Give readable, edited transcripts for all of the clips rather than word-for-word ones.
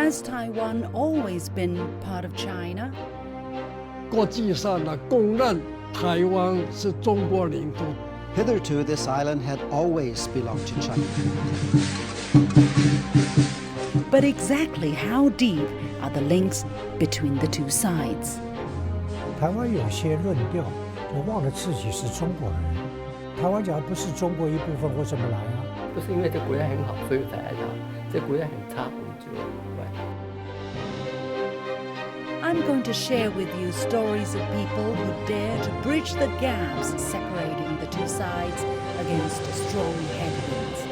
Has Taiwan always been part of China? 国际上呢，公认台湾是中国领土。Hitherto, this island had always belonged to China. But exactly how deep are the links between the two sides? 台湾有些论调，就忘了自己是中国人。台湾假如不是中国一部分，我怎么来啊？不是因为这国家很好，所以才来它。这国家很差，我们就来。I'm going to share with you stories of people who dare to bridge the gaps separating the two sides against strong headwinds.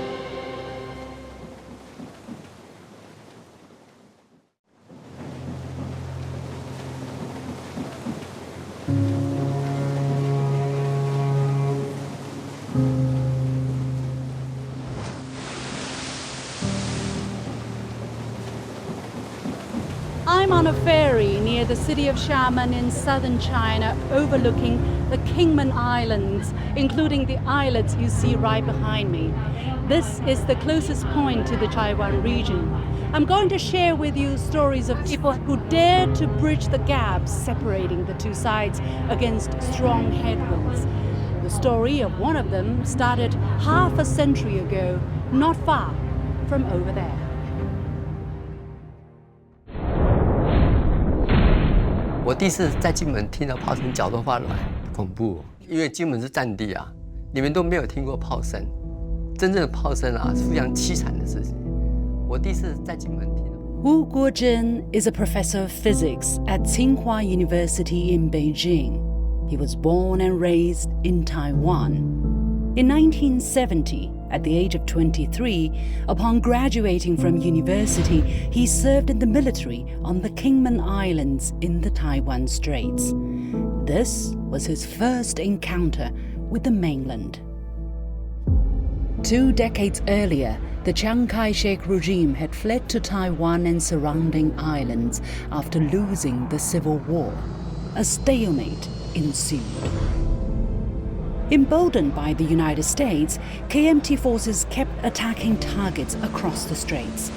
I'm on a ferry near the city of Xiamen in southern China, overlooking the Kingman Islands, including the islets you see right behind me. This is the closest point to the Taiwan region. I'm going to share with you stories of people who dared to bridge the gaps separating the two sides against strong headwinds. The story of one of them started half a century ago, not far from over there. 我第一次在金门听到炮声，脚都发软，恐怖。因为金门是战地啊，你们都没有听过炮声，真正的炮声啊是非常凄惨的事情。我第一次在金门听到。Wu Guozhen is a professor of physics at Tsinghua University in Beijing. He was born and raised in Taiwan. In 1970, at the age of 23, upon graduating from university, he served in the military on the Kingman Islands in the Taiwan Straits. This was his first encounter with the mainland. 2 decades earlier, the Chiang Kai-shek regime had fled to Taiwan and surrounding islands after losing the civil war. A stalemate ensued. Emboldened by the United States, KMT forces kept attacking targets across the straits.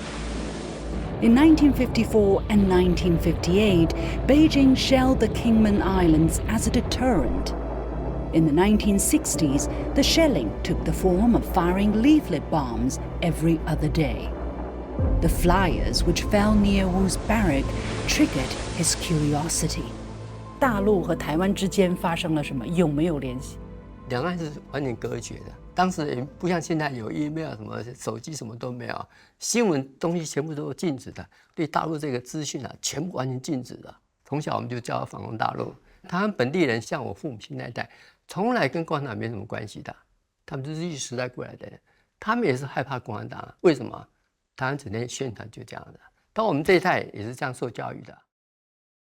In 1954 and 1958, Beijing shelled the Kingman Islands as a deterrent. In the 1960s, the shelling took the form of firing leaflet bombs every other day. The flyers which fell near Wu's barrack triggered his curiosity. 大陆和台湾之间发生了什么？有没有联系？两岸是完全隔绝的，当时也不像现在有 email 什么手机什么都没有，新闻东西全部都是禁止的，对大陆这个资讯啊，全部完全禁止的。从小我们就教反攻大陆，台湾本地人像我父母亲那一代，从来跟共产党没什么关系的，他们都是日据时代过来的人，他们也是害怕共产党，为什么？台湾整天宣传就这样的，到我们这一代也是这样受教育的。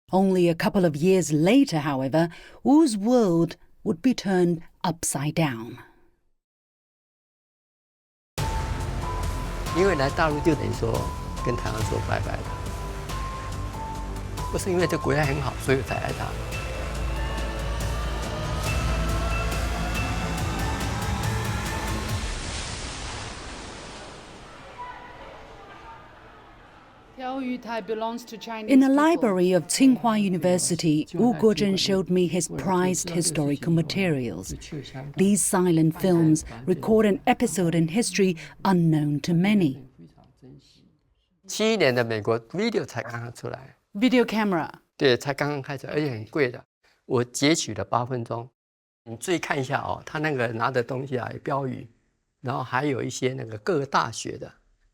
Only a couple of years later, however, Wu's world would be turned upside down. 因为来大陆就等于说跟台湾说拜拜了，不是因为这国家很好，所以才来大陆。In a library of Tsinghua University, Wu Guozhen showed me his prized historical materials. These silent films record an episode in history unknown to many. 71年的美国 video 才刚刚出来 Video camera. 对，才刚刚开始，而且很贵的。我截取了8分钟，你注意看一下哦，他那个拿的东西啊，有标语，然后还有一些那个各个大学的，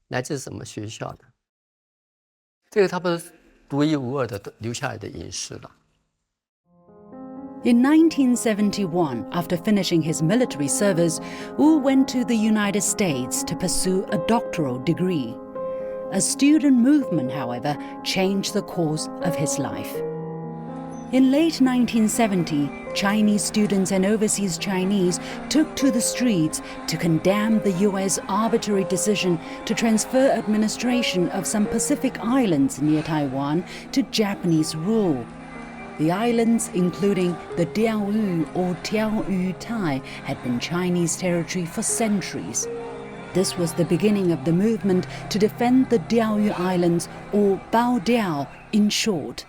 来自什么学校的。这个差不多是独一无二的留下来的影视了。In 1971, after finishing his military service, Wu went to the United States to pursue a doctoral degree. A student movement, however, changed the course of his life. In late 1970, Chinese students and overseas Chinese took to the streets to condemn the U.S. arbitrary decision to transfer administration of some Pacific islands near Taiwan to Japanese rule. The islands, including the Diaoyu or Tiaoyu Tai, had been Chinese territory for centuries. This was the beginning of the movement to defend the Diaoyu Islands, or Bao Diao in short.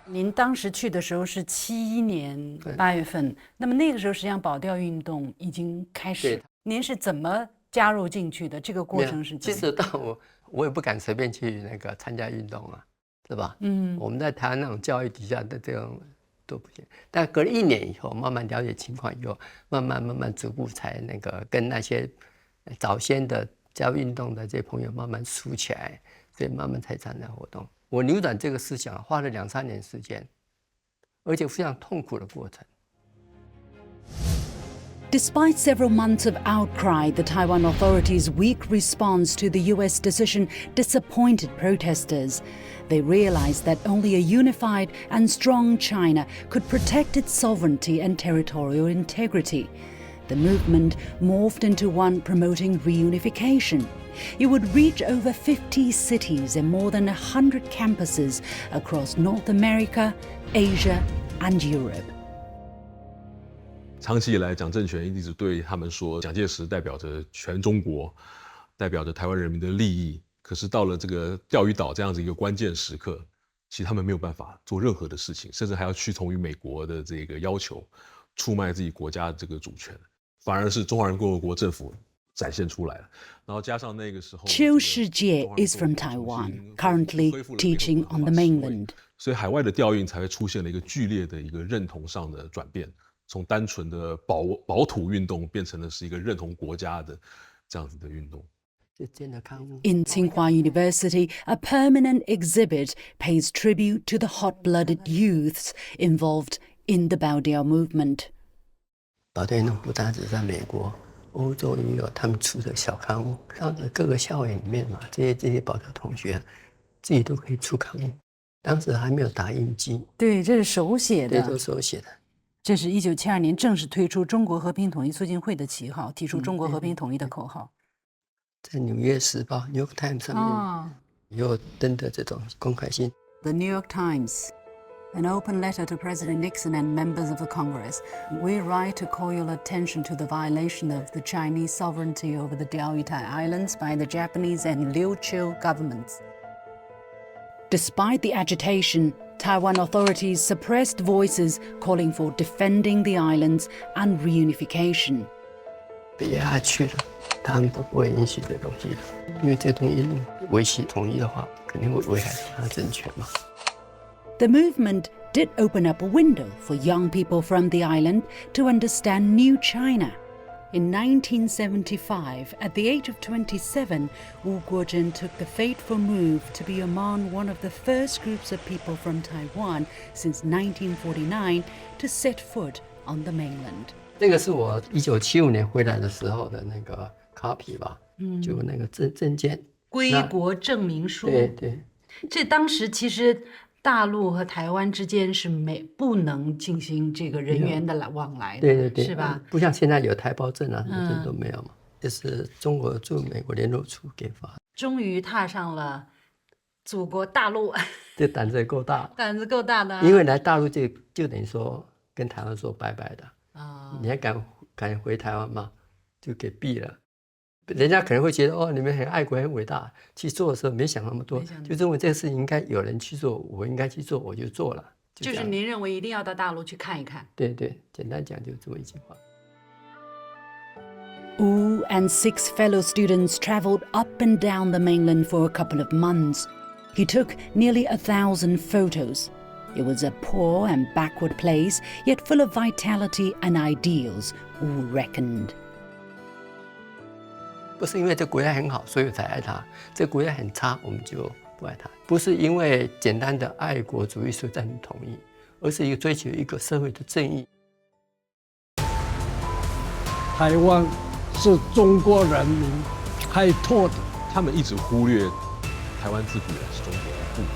您当时去的时候是71年8月份，那么那个时候实际上保钓运动已经开始。您是怎么加入进去的？这个过程是怎么样？其实到我也不敢随便去那个参加运动啊，是吧？我们在台湾那种教育底下的这种都不行。但隔了1年以后，慢慢了解情况以后，慢慢逐步才那个跟那些早先的加入运动的这些朋友慢慢熟起来，所以慢慢才参加活动。我扭转这个思想花了2、3年时间，而且非常痛苦的过程。Despite several months of outcry, the Taiwan authorities' weak response to the US decision disappointed protesters. They realized that only a unified and strong China could protect its sovereignty and territorial integrity. The movement morphed into one promoting reunification. It would reach over 50 cities and more than 100 campuses across North America, Asia, and Europe. 长期以来，蒋政权一直对他们说，蒋介石代表着全中国，代表着台湾人民的利益。可是到了这个钓鱼岛这样子一个关键时刻，其实他们没有办法做任何的事情，甚至还要屈从于美国的这个要求，出卖自己国家的这个主权，反而是中华人民共和国政府展现出来了。然后加上那个时候，Qiu Shijie is from Taiwan, currently teaching on the mainland. 所以海外的调运才会出现了一个剧烈的一个认同上的转变。从单纯的保土运动变成了是一个认同国家的这样子的运动。In Tsinghua University, a permanent exhibit pays tribute to the hot-blooded youths involved in the Bao Diao movement. 保钓运动不单只在美国、欧洲也有他们出的小刊物，像各个校园里面嘛，这些保钓同学自己都可以出刊物。当时还没有打印机，对，这是手写的，对，都是手写的。这是1972年正式推出中国和平统一促进会的旗号，提出中国和平统一的口号。在《纽约时报》（New York Times） 上面也有登的这种公开信。The New York Times, an open letter to President Nixon and members of the Congress. We write to call your attention to the violation of the Chinese sovereignty over the Diaoyu Islands by the Japanese and Liu Chiu governments. Despite the agitation, Taiwan authorities suppressed voices calling for defending the islands and reunification. 被压下去了，他们都不会允许这东西的，因为这东西维系统一的话，肯定会危害他的政权嘛。The movement did open up a window for young people from the island to understand new China. In 1975, at the age of 27, Wu Guozhen took the fateful move to be among one of the first groups of people from Taiwan since 1949 to set foot on the mainland. 这个是我1975年回来的时候的那个 copy 吧，就那个证件，归国证明书。对，这当时其实大陆和台湾之间是不能进行这个人员的往来的，对，是吧？不像现在有台胞证啊，什么证都没有嘛。这是中国驻美国联络处给发。终于踏上了祖国大陆，这胆子也够大，胆子够大的。因为来大陆就等于说跟台湾说拜拜的啊，你还敢回台湾吗？就给毙了。人家可能会觉得你们很爱国很伟大，去做的时候没想那么多，就认为这个事情应该有人去做，我应该去做，我就做了。就是您认为一定要到大陆去看一看。对，简单讲就这么一句话。Wu and 6 fellow students traveled up and down the mainland for a couple of months. He took nearly 1,000 photos. It was a poor and backward place, yet full of vitality and ideals, Wu reckoned. 不是因为这国家很好，所以才爱它；这国家很差，我们就不爱它。不是因为简单的爱国主义所以赞成统一，而是追求一个社会的正义。台湾是中国人民开拓的，他们一直忽略台湾自古以来是中国的一部分。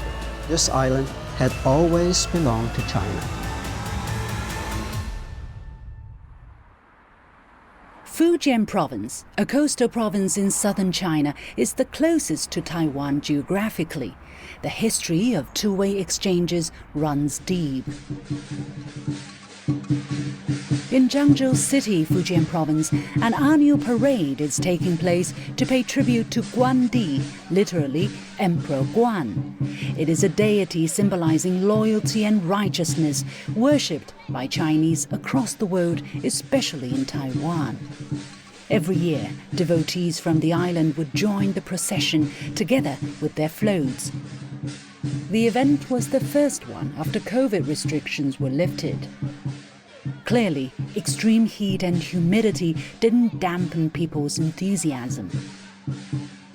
This island had always belonged to China. Fujian Province, a coastal province in southern China, is the closest to Taiwan geographically. The history of two-way exchanges runs deep. In Zhangzhou City, Fujian Province, an annual parade is taking place to pay tribute to Guandi, literally Emperor Guan. It is a deity symbolizing loyalty and righteousness, worshipped by Chinese across the world, especially in Taiwan. Every year, devotees from the island would join the procession together with their floats. The event was the first one after COVID restrictions were lifted. Clearly, extreme heat and humidity didn't dampen people's enthusiasm.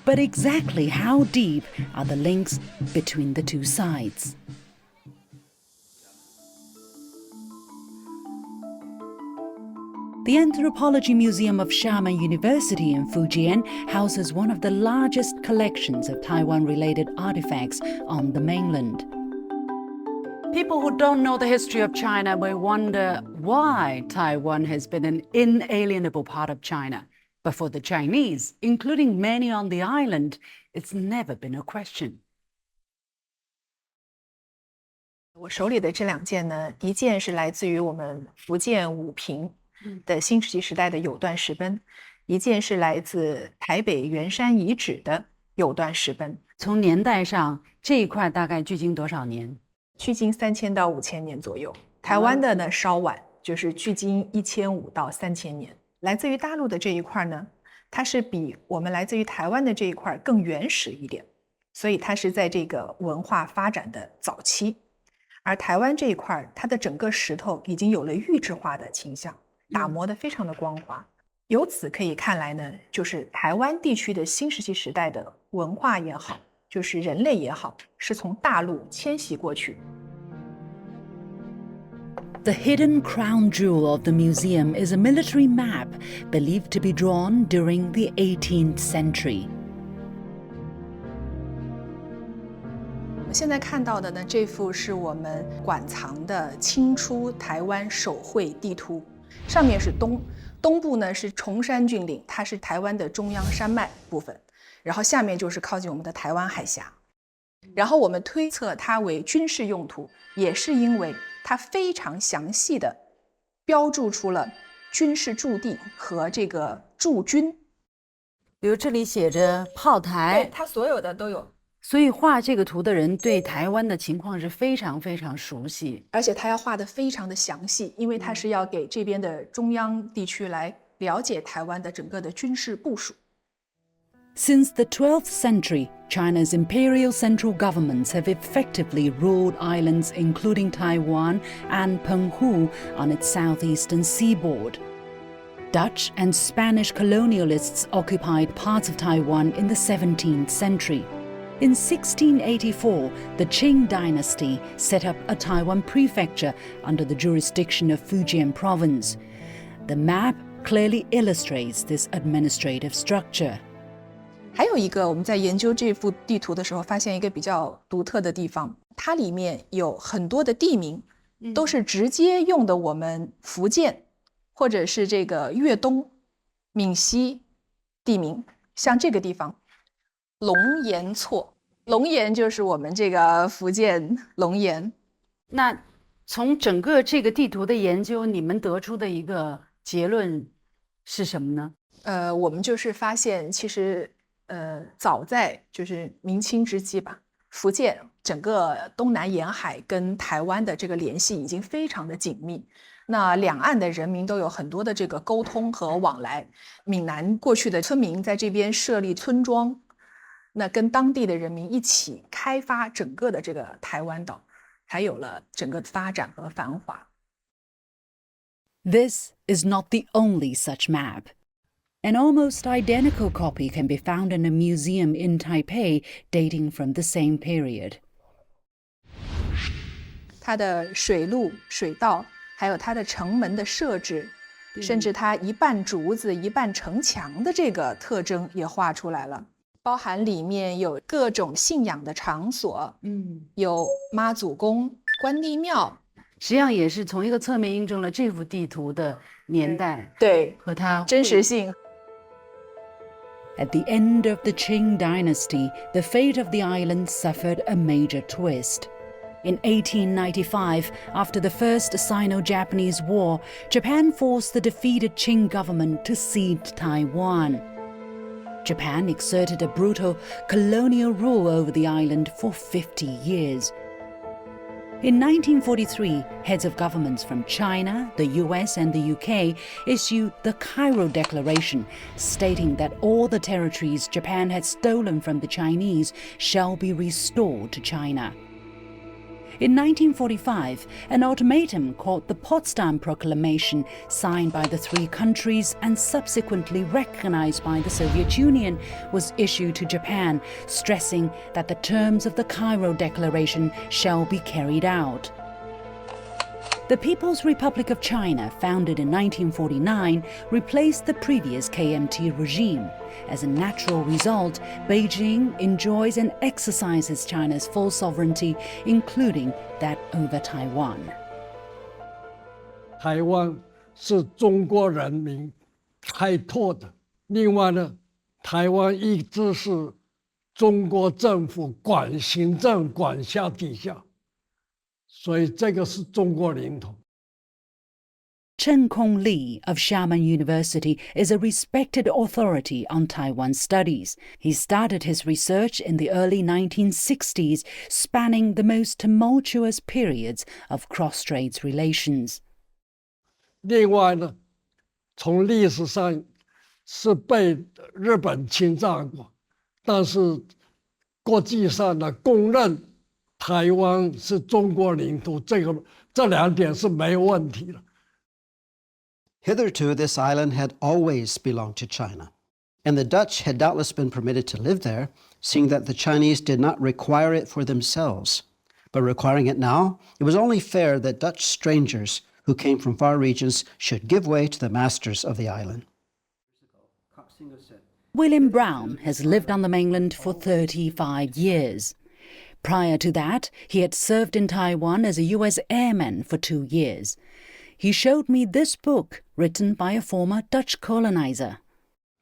But exactly how deep are the links between the two sides? The Anthropology Museum of Xiamen University in Fujian houses one of the largest collections of Taiwan-related artifacts on the mainland. People who don't know the history of China may wonder why Taiwan has been an inalienable part of China. But for the Chinese, including many on the island, it's never been a question. 我手里的这2件呢，一件是来自于我们福建武平的新石器时代的有段石碑，一件是来自台北圆山遗址的有段石碑。从年代上，这一块大概距今多少年？距今3000到5000年左右。台湾的呢稍晚，就是距今1500到3000年。来自于大陆的这一块呢，它是比我们来自于台湾的这一块更原始一点，所以它是在这个文化发展的早期。而台湾这一块，它的整个石头已经有了玉质化的倾向，打磨得非常的光滑。由此可以看来呢，就是台湾地区的新石器时代的文化也好，就是人类也好，是从大陆迁徙过去。The hidden crown jewel of the museum is a military map believed to be drawn during the 18th century. 现在看到的呢，这幅是我们馆藏的清初台湾手绘地图，上面是东部呢是崇山峻岭，它是台湾的中央山脉部分，然后下面就是靠近我们的台湾海峡。然后我们推测它为军事用途，也是因为它非常详细的标注出了军事驻地和这个驻军。比如这里写着炮台，对，它所有的都有。所以画这个图的人对台湾的情况是非常非常熟悉，而且他要画得非常的详细，因为他是要给这边的中央地区来了解台湾的整个的军事部署。Since the 12th century, China's imperial central governments have effectively ruled islands including Taiwan and Penghu on its southeastern seaboard. Dutch and Spanish colonialists occupied parts of Taiwan in the 17th century. In 1684, the Qing dynasty set up a Taiwan prefecture under the jurisdiction of Fujian Province. The map clearly illustrates this administrative structure. 还有一个，我们在研究这幅地图的时候，发现一个比较独特的地方，它里面有很多的地名，都是直接用的我们福建或者是这个粤东、闽西地名，像这个地方。龙岩厝，龙岩就是我们这个福建龙岩。那从整个这个地图的研究，你们得出的一个结论是什么呢？我们就是发现，其实早在就是明清之际吧，福建整个东南沿海跟台湾的这个联系已经非常的紧密。那两岸的人民都有很多的这个沟通和往来。闽南过去的村民在这边设立村庄。那跟当地的人民一起开发整个的这个台湾岛，才有了整个发展和繁华。This is not the only such map. An almost identical copy can be found in a museum in Taipei dating from the same period. 它的水路、水道，还有它的城门的设置，甚至它一半竹子一半城墙的这个特征也画出来了。包含里面有各种信仰的场所，有妈祖宫、关帝庙，实际上也是从一个侧面印证了这幅地图的年代，对，和它真实性。At the end of the Qing dynasty, the fate of the island suffered a major twist. In 1895, after the First Sino-Japanese War, Japan forced the defeated Qing government to cede Taiwan. Japan exerted a brutal colonial rule over the island for 50 years. In 1943, heads of governments from China, the US and the UK issued the Cairo Declaration, stating that all the territories Japan had stolen from the Chinese shall be restored to China. In 1945, an ultimatum called the Potsdam Proclamation, signed by the three countries and subsequently recognized by the Soviet Union, was issued to Japan, stressing that the terms of the Cairo Declaration shall be carried out. The People's Republic of China, founded in 1949, replaced the previous KMT regime. As a natural result, Beijing enjoys and exercises China's full sovereignty, including that over Taiwan. 台湾是中国人民开拓的，另外呢，台湾一直是中国政府管行政管辖底下，所以这个是中国领土。Chen Kong Li of Xiamen University is a respected authority on Taiwan studies. He started his research in the early 1960s, spanning the most tumultuous periods of cross-strait relations. 另外呢，从历史上是被日本侵占过，但是国际上呢公认台湾是中国领土，这两点是没有问题的。Hitherto, this island had always belonged to China, and the Dutch had doubtless been permitted to live there, seeing that the Chinese did not require it for themselves. But requiring it now, it was only fair that Dutch strangers who came from far regions should give way to the masters of the island. William Brown has lived on the mainland for 35 years. Prior to that, he had served in Taiwan as a U.S. airman for 2 years. He showed me this book written by a former Dutch colonizer.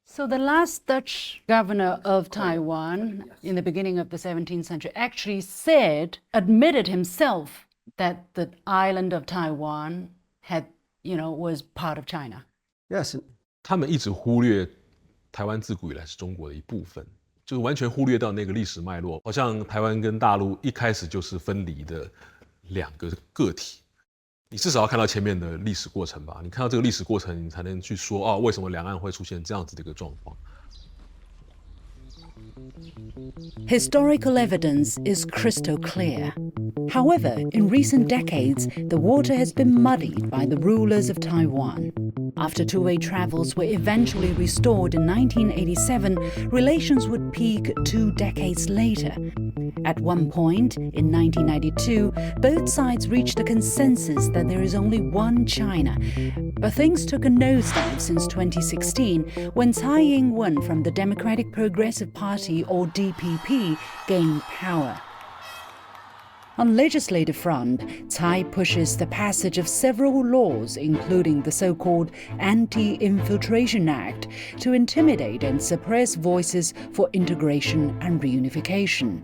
So the last Dutch governor of Taiwan in the beginning of the 17th century actually admitted himself that the island of Taiwan was part of China. Yes. 他们一直忽略台湾自古以来是中国的一部分，就是完全忽略到那个历史脉络，好像台湾跟大陆一开始就是分离的两个个体。你至少要看到前面的历史过程吧，你看到这个历史过程，你才能去说为什么两岸会出现这样子的一个状况。Historical evidence is crystal clear. However, in recent decades, the water has been muddied by the rulers of Taiwan. After two-way travels were eventually restored in 1987, relations would peak 2 decades later. At one point, in 1992, both sides reached a consensus that there is only one China. But things took a nosedive since 2016, when Tsai Ing-wen from the Democratic Progressive Party, or DPP, gained power. On legislative front, Tsai pushes the passage of several laws, including the so-called Anti-Infiltration Act, to intimidate and suppress voices for integration and reunification.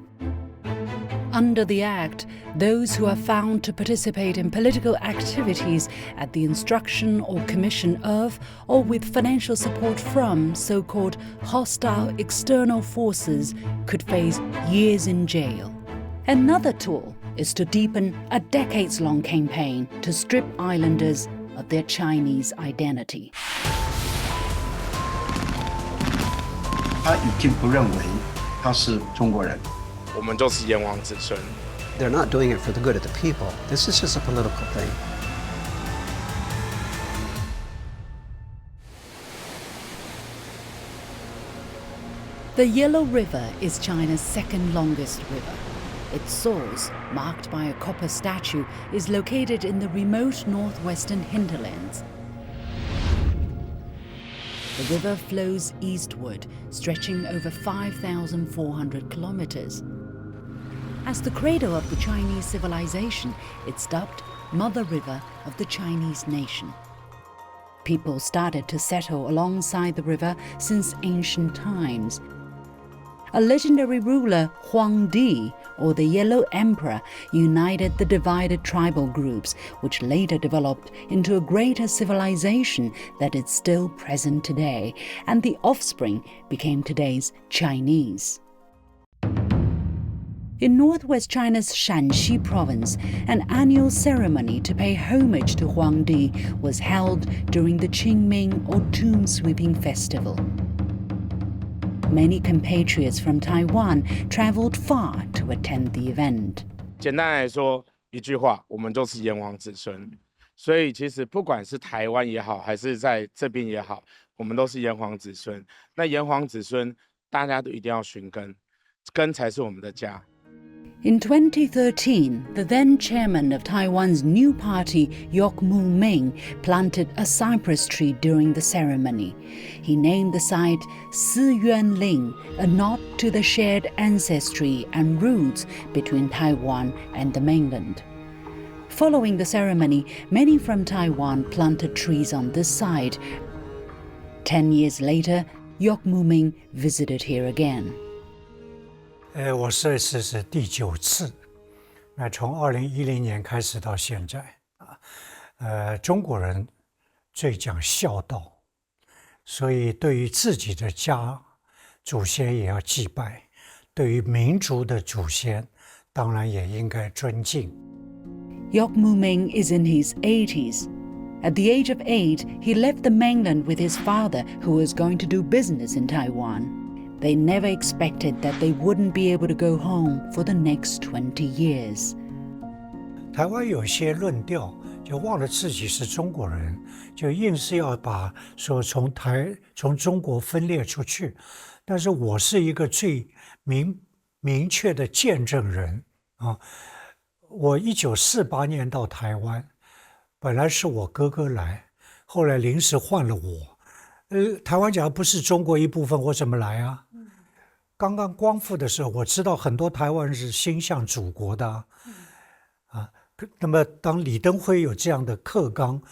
Under the Act, those who are found to participate in political activities at the instruction or commission of, or with financial support from, so-called hostile external forces could face years in jail. Another tool is to deepen a decades-long campaign to strip islanders of their Chinese identity. 他已经不认为他是中国人。我们就是炎黄子孙。 They're not doing it for the good of the people. This is just a political thing. The Yellow River is China's second longest river. Its source, marked by a copper statue, is located in the remote northwestern hinterlands. The river flows eastward, stretching over 5,400 kilometers. As the cradle of the Chinese civilization, it's dubbed Mother River of the Chinese nation. People started to settle alongside the river since ancient times. a legendary ruler, Huangdi, or the Yellow Emperor, united the divided tribal groups, which later developed into a greater civilization that is still present today, and the offspring became today's Chinese. In northwest China's Shanxi province, an annual ceremony to pay homage to Huangdi was held during the Qingming or Tomb Sweeping Festival. Many compatriots from Taiwan traveled far to attend the event. 简单来说，一句话，我们都是炎黄子孙。所以其实不管是台湾也好，还是在这边也好，我们都是炎黄子孙。那炎黄子孙，大家都一定要寻根，根才是我们的家。In 2013, the then chairman of Taiwan's new party, Yok Moo-ming, planted a cypress tree during the ceremony. He named the site Si Yuan Ling, a nod to the shared ancestry and roots between Taiwan and the mainland. Following the ceremony, many from Taiwan planted trees on this site. 10 years later, Yok Moo-ming visited here again. 我这次是第9次，那从2010年开始到现在，中国人最讲孝道，所以对于自己的家祖先也要祭拜，对于民族的祖先，当然也应该尊敬。Yok Moo-ming is in his 80s. At the age of 8, he left the mainland with his father, who was going to do business in Taiwan. They never expected that they wouldn't be able to go home for the next 20 years. 台湾有些论调就忘了自己是中国人，就硬是要把说从中国分裂出去。但是我是一个最明确的见证人啊！我1948年到台湾，本来是我哥哥来，后来临时换了我。台湾假如不是中国一部分，我怎么来啊？刚刚光复的时候，我知道很多台湾人是心向祖国的那么当李登辉有这样的课纲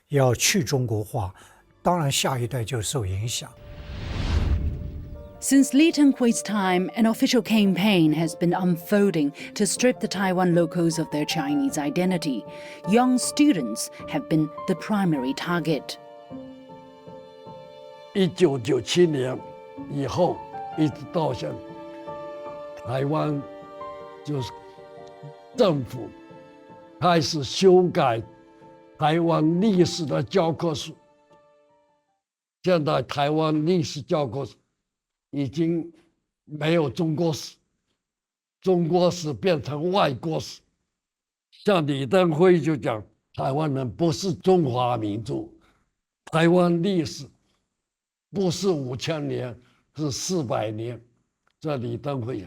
要去中国化，当然下一代就受影响。Since Li Tenghui's time, an official campaign has been unfolding to strip the Taiwan locals of their Chinese identity. Young students have been the primary target. 1997年以后，一直到现在，台湾就是政府开始修改台湾历史的教科书。现在台湾历史教科书已经没有中国史，中国史变成外国史。像李登辉就讲，台湾人不是中华民族，台湾历史不是5000年，是400年。这李登辉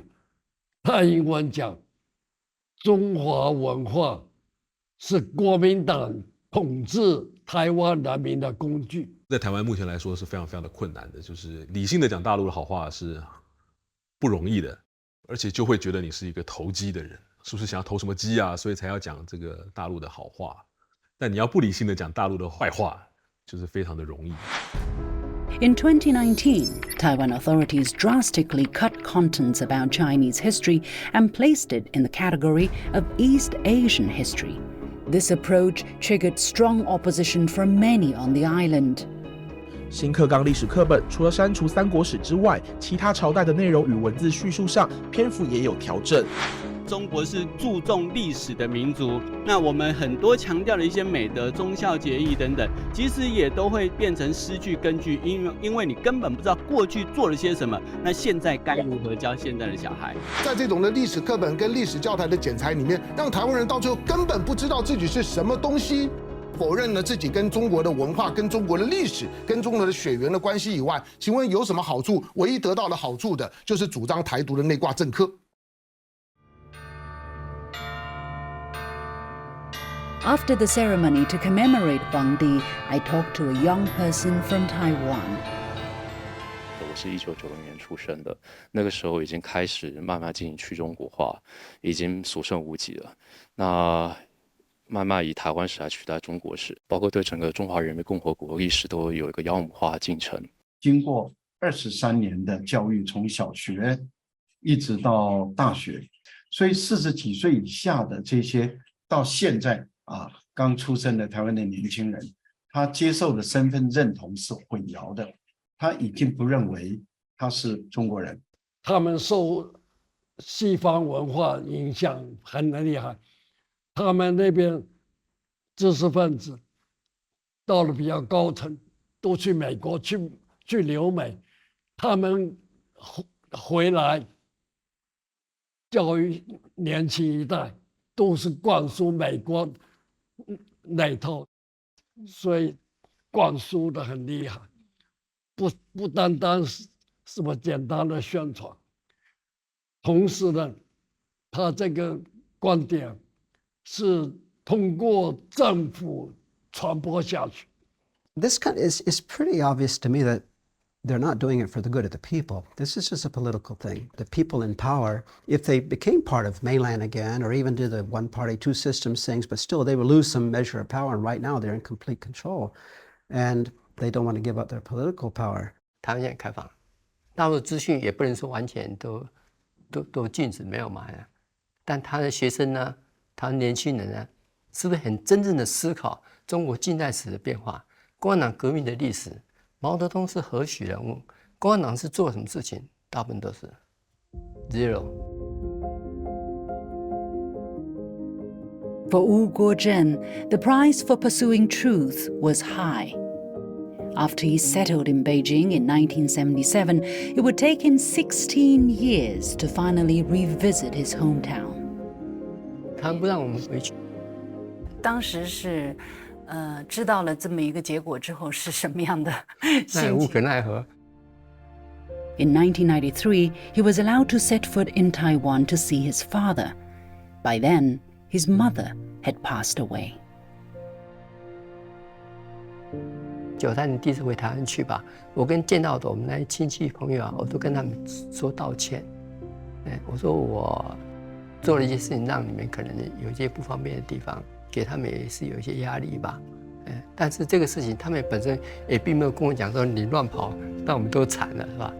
蔡英文讲，中华文化是国民党统治台湾人民的工具。在台湾目前来说是非常非常的困难的，就是理性的讲大陆的好话是不容易的，而且就会觉得你是一个投机的人，是不是想要投什么机啊？所以才要讲这个大陆的好话。但你要不理性的讲大陆的坏话，就是非常的容易。In 2019, Taiwan authorities drastically cut contents about Chinese history and placed it in the category of East Asian history. This approach triggered strong opposition from many on the island. 新课纲历史课本除了删除三国史之外，其他朝代的内容与文字叙述上篇幅也有调整。中国是注重历史的民族，那我们很多强调的一些美德、忠孝节义等等，其实也都会变成失去根据，因为你根本不知道过去做了些什么，那现在该如何教现在的小孩？在这种的历史课本跟历史教材的剪裁里面，让台湾人到最后根本不知道自己是什么东西。否认了自己跟中国的文化、跟中国的历史、跟中国的血缘的关系以外，请问有什么好处？唯一得到的好处的就是主张台独的内挂政客。After the ceremony to commemorate Huangdi, I talked to a young person from Taiwan. 我是1990年出生的，那个时候已经开始慢慢进行去中国化，已经所剩无几了。那慢慢以台湾史来取代中国史，包括对整个中华人民共和国历史都有一个妖魔化进程。经过23年的教育，从小学一直到大学，所以40几岁以下的这些到现在刚出生的台湾的年轻人，他接受的身份认同是混淆的，他已经不认为他是中国人。他们受西方文化影响很厉害，他们那边知识分子到了比较高层，都去美国去留美，他们回来教育年轻一代都是灌输美国那套，所以灌输的很厉害，不单单是什么简单的宣传，同时呢，他这个观点是通过政府传播下去。This is pretty obvious to me that they're not doing it for the good of the people. This is just a political thing. The people in power, if they became part of mainland again, or even did the one party, two systems things, but still they would lose some measure of power. And right now they're in complete control. And they don't want to give up their political power. 台湾现在开放，大陆资讯也不能说完全都禁止没有嘛，但他的学生呢，他的年轻人呢，是不是很真正的思考中国近代史的变化？共产党革命的历史，毛泽东是何许人物？共产党是做什么事情？大部分都是 zero。 For Wu Guozhen, the price for pursuing truth was high. After he settled in Beijing in 1977, it would take him 16 years to finally revisit his hometown. 他不让我们回去。当时是知道了这么一个结果之后是什么样的心情？那也无可奈何。In 1993, he was allowed to set foot in Taiwan to see his father. By then, his mother had passed away. 93年第一次回台湾去吧，我跟见到的我们那些亲戚朋友我都跟他们说道歉。我说我做了一些事情，让你们可能有一些不方便的地方，给他们也是有一些压力吧。但是这个事情他们本身也并没有跟我讲说你乱跑，那我们都惨了，是吧？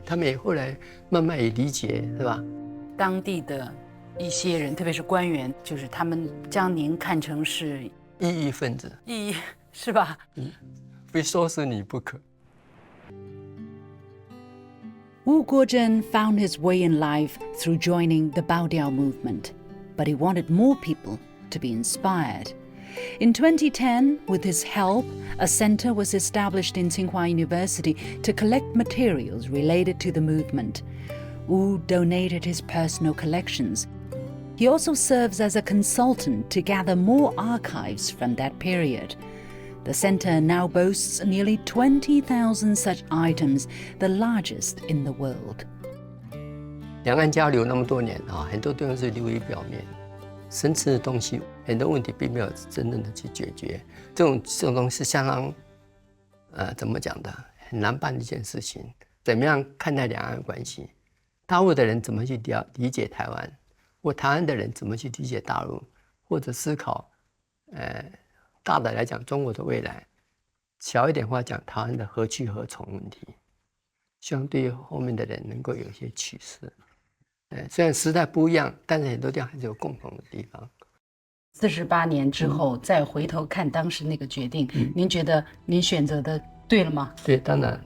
他们也后来慢慢也理解，是吧？当地的一些人，特别是官员，就是他们将您看成是异议分子，是吧？非收拾你不可。Wu Guozhen found his way in life through joining the Baodiao movement, but he wanted more people to be inspired. In 2010, with his help, a center was established in Tsinghua University to collect materials related to the movement. Wu donated his personal collections. He also serves as a consultant to gather more archives from that period. The center now boasts nearly 20,000 such items, the largest in the world. 两岸交流那么多年很多东西是流于表面，深层的东西，很多问题并没有真正的去解决。这种东西是相当怎么讲的，很难办的一件事情。怎么样看待两岸关系？大陆的人怎么去理解台湾？或台湾的人怎么去理解大陆？或者思考大的来讲中国的未来，小一点话讲台湾的何去何从问题，希望对于后面的人能够有一些启示。虽然时代不一样，但是很多地方还是有共同的地方。48年之后再回头看当时那个决定，您觉得您选择的对了吗？对，当然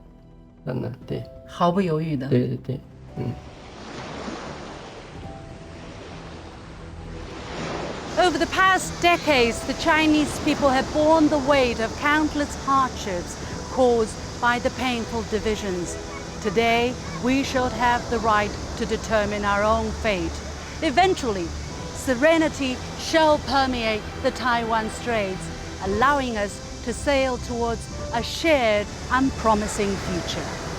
对，毫不犹豫的。对，Over the past decades, the Chinese people have borne the weight of countless hardships caused by the painful divisions. Today, we should have the right to determine our own fate. Eventually, serenity shall permeate the Taiwan Straits, allowing us to sail towards a shared and promising future.